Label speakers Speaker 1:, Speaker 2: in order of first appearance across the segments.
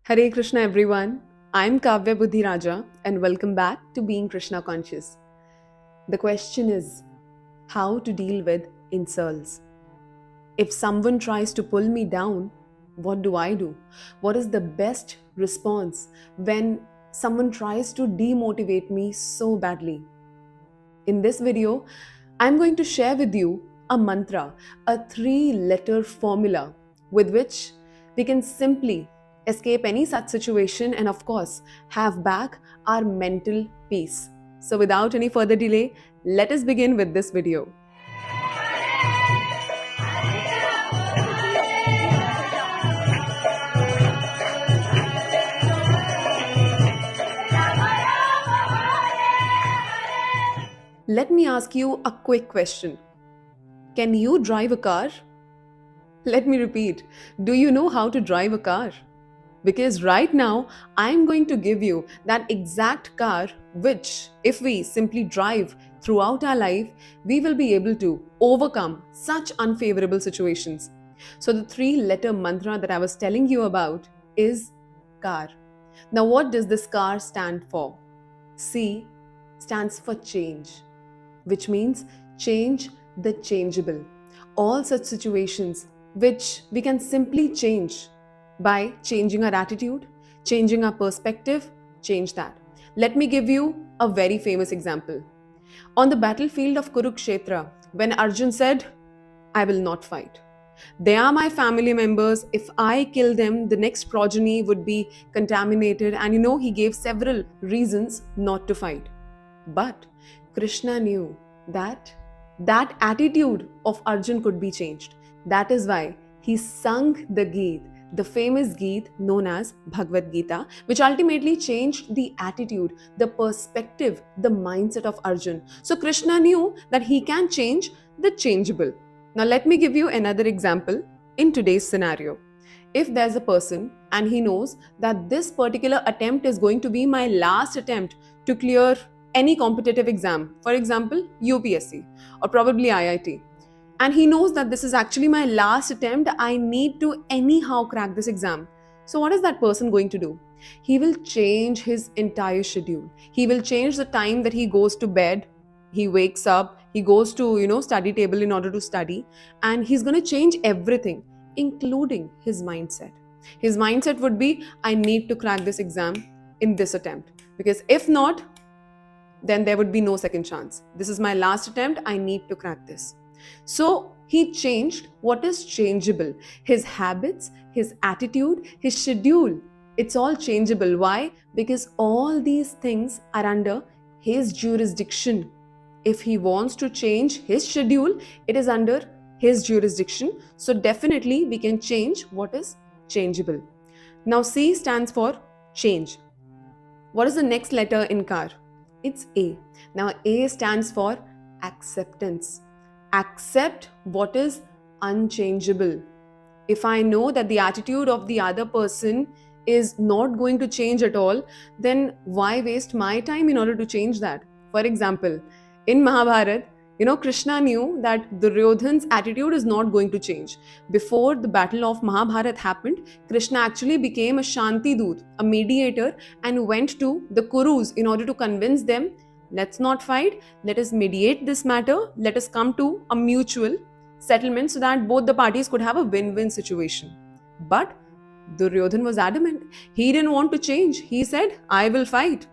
Speaker 1: Hare Krishna everyone. I'm Kavya Budhiraja and welcome back to Being Krishna Conscious. The question is how to deal with insults. If someone tries to pull me down, what do I do? What is the best response when someone tries to demotivate me so badly? In this video, I'm going to share with you a mantra, a three-letter formula with which we can simply escape any such situation and, of course, have back our mental peace. So, without any further delay, let us begin with this video. Let me ask you a quick question. Can you drive a car? Let me repeat. Do you know how to drive a car? Because right now, I'm going to give you that exact car which, if we simply drive throughout our life, we will be able to overcome such unfavorable situations. So, the three-letter mantra that I was telling you about is car. Now, what does this car stand for? C stands for change, which means change the changeable. All such situations which we can simply change by changing our attitude, changing our perspective, change that. Let me give you a very famous example. On the battlefield of Kurukshetra, when Arjun said, I will not fight. They are my family members. If I kill them, the next progeny would be contaminated. And he gave several reasons not to fight. But Krishna knew that attitude of Arjun could be changed. That is why he sung the Geet, the famous Geet known as Bhagavad Gita, which ultimately changed the attitude, the perspective, the mindset of Arjun. So Krishna knew that he can change the changeable. Now let me give you another example in today's scenario. If there's a person and he knows that this particular attempt is going to be my last attempt to clear any competitive exam, for example, UPSC or probably IIT, and he knows that this is actually my last attempt, I need to anyhow crack this exam. So, what is that person going to do? He will change his entire schedule. He will change the time that he goes to bed, he wakes up, he goes to, study table in order to study, and he's going to change everything, including his mindset. His mindset would be, I need to crack this exam in this attempt. Because if not, then there would be no second chance. This is my last attempt. I need to crack this. So he changed what is changeable. His habits, his attitude, his schedule. It's all changeable. Why? Because all these things are under his jurisdiction. If he wants to change his schedule, it is under his jurisdiction. So definitely we can change what is changeable. Now C stands for change. What is the next letter in car? It's A. Now A stands for acceptance. Accept what is unchangeable. If I know that the attitude of the other person is not going to change at all, then why waste my time in order to change that? For example, in Mahabharata, Krishna knew that Duryodhan's attitude is not going to change. Before the battle of Mahabharata happened, Krishna actually became a Shanti Doot, a mediator, and went to the Kurus in order to convince them, let's not fight, let us mediate this matter, let us come to a mutual settlement so that both the parties could have a win-win situation. But Duryodhan was adamant. He didn't want to change. He said, I will fight.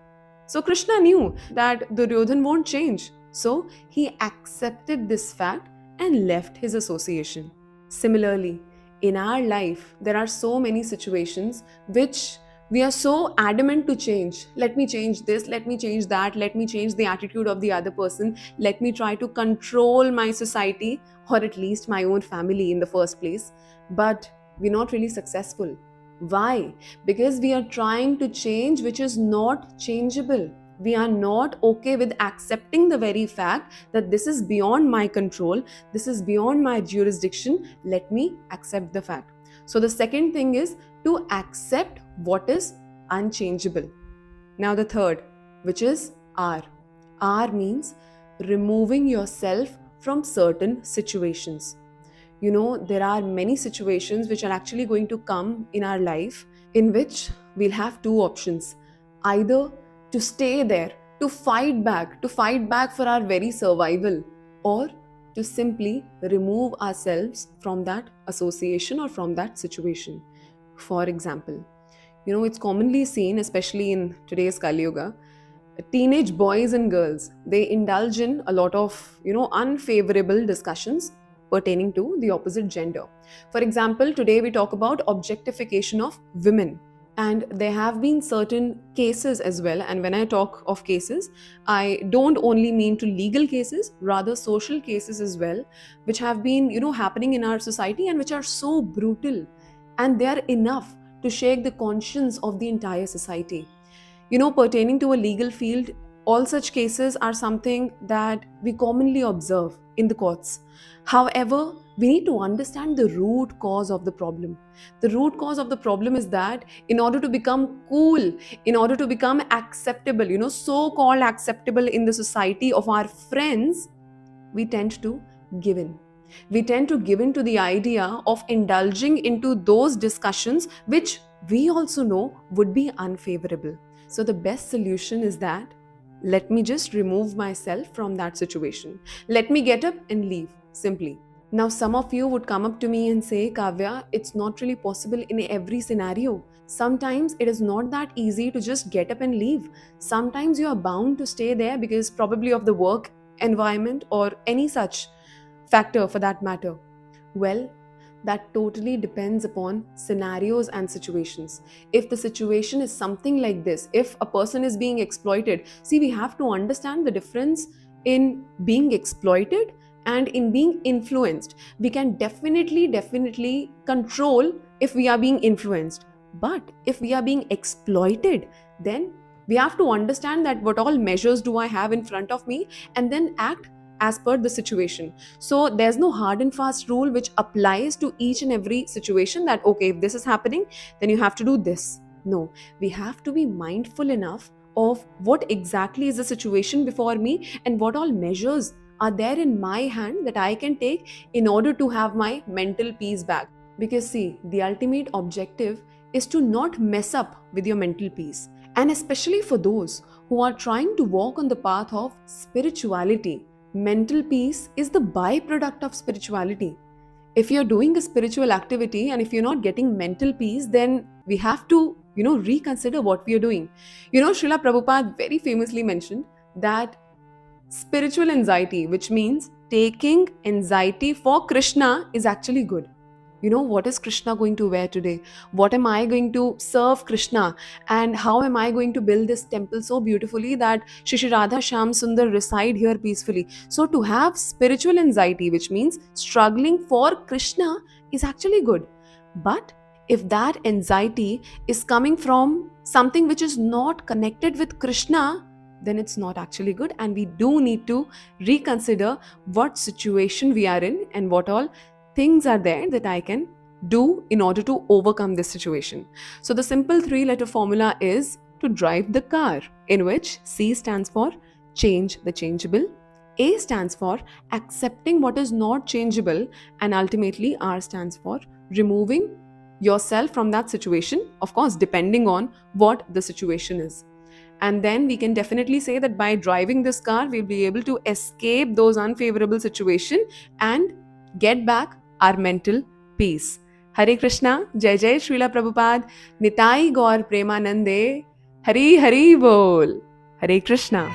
Speaker 1: So Krishna knew that Duryodhan won't change. So he accepted this fact and left his association. Similarly, in our life, there are so many situations which we are so adamant to change. Let me change this, let me change that, let me change the attitude of the other person, let me try to control my society or at least my own family in the first place. But we're not really successful. Why? Because we are trying to change which is not changeable. We are not okay with accepting the very fact that this is beyond my control, this is beyond my jurisdiction. Let me accept the fact. So the second thing is to accept what is unchangeable. Now the third, which is R. R means removing yourself from certain situations. There are many situations which are actually going to come in our life in which we'll have two options: either to stay there, to fight back for our very survival, or to simply remove ourselves from that association or from that situation. For example, it's commonly seen, especially in today's Kali Yuga, teenage boys and girls, they indulge in a lot of unfavorable discussions pertaining to the opposite gender. For example, today we talk about objectification of women, and there have been certain cases as well. And when I talk of cases, I don't only mean to legal cases, rather social cases as well, which have been happening in our society and which are so brutal, and they are enough to shake the conscience of the entire society. Pertaining to a legal field, all such cases are something that we commonly observe in the courts. However, we need to understand the root cause of the problem. The root cause of the problem is that in order to become cool, in order to become acceptable, so called acceptable in the society of our friends, we tend to give in. We tend to give in to the idea of indulging into those discussions which we also know would be unfavorable. So, the best solution is that let me just remove myself from that situation. Let me get up and leave, simply. Now, some of you would come up to me and say, Kavya, it's not really possible in every scenario. Sometimes it is not that easy to just get up and leave. Sometimes you are bound to stay there because probably of the work environment or any such factor for that matter. Well, that totally depends upon scenarios and situations. If the situation is something like this, if a person is being exploited, see, we have to understand the difference in being exploited and in being influenced. We can definitely control if we are being influenced. But if we are being exploited, then we have to understand that what all measures do I have in front of me, and then act as per the situation. So there's no hard and fast rule which applies to each and every situation that, okay, if this is happening, then you have to do this. No, we have to be mindful enough of what exactly is the situation before me and what all measures are there in my hand that I can take in order to have my mental peace back. Because see, the ultimate objective is to not mess up with your mental peace. And especially for those who are trying to walk on the path of spirituality, mental peace is the byproduct of spirituality. If you're doing a spiritual activity and if you're not getting mental peace, then we have to, reconsider what we are doing. Srila Prabhupada very famously mentioned that spiritual anxiety, which means taking anxiety for Krishna, is actually good. What is Krishna going to wear today? What am I going to serve Krishna? And how am I going to build this temple so beautifully that Shri Radha Shyam Sundar reside here peacefully? So to have spiritual anxiety, which means struggling for Krishna, is actually good. But if that anxiety is coming from something which is not connected with Krishna, then it's not actually good. And we do need to reconsider what situation we are in and what all things are there that I can do in order to overcome this situation. So the simple 3-letter formula is to drive the car, in which C stands for change the changeable, A stands for accepting what is not changeable, and ultimately R stands for removing yourself from that situation, of course depending on what the situation is. And then we can definitely say that by driving this car, we'll be able to escape those unfavorable situations and get back our mental peace. Hare Krishna, Jai Jai Srila Prabhupada, Nitai Gaur Premanande, Hari Hari Bol, Hare Krishna.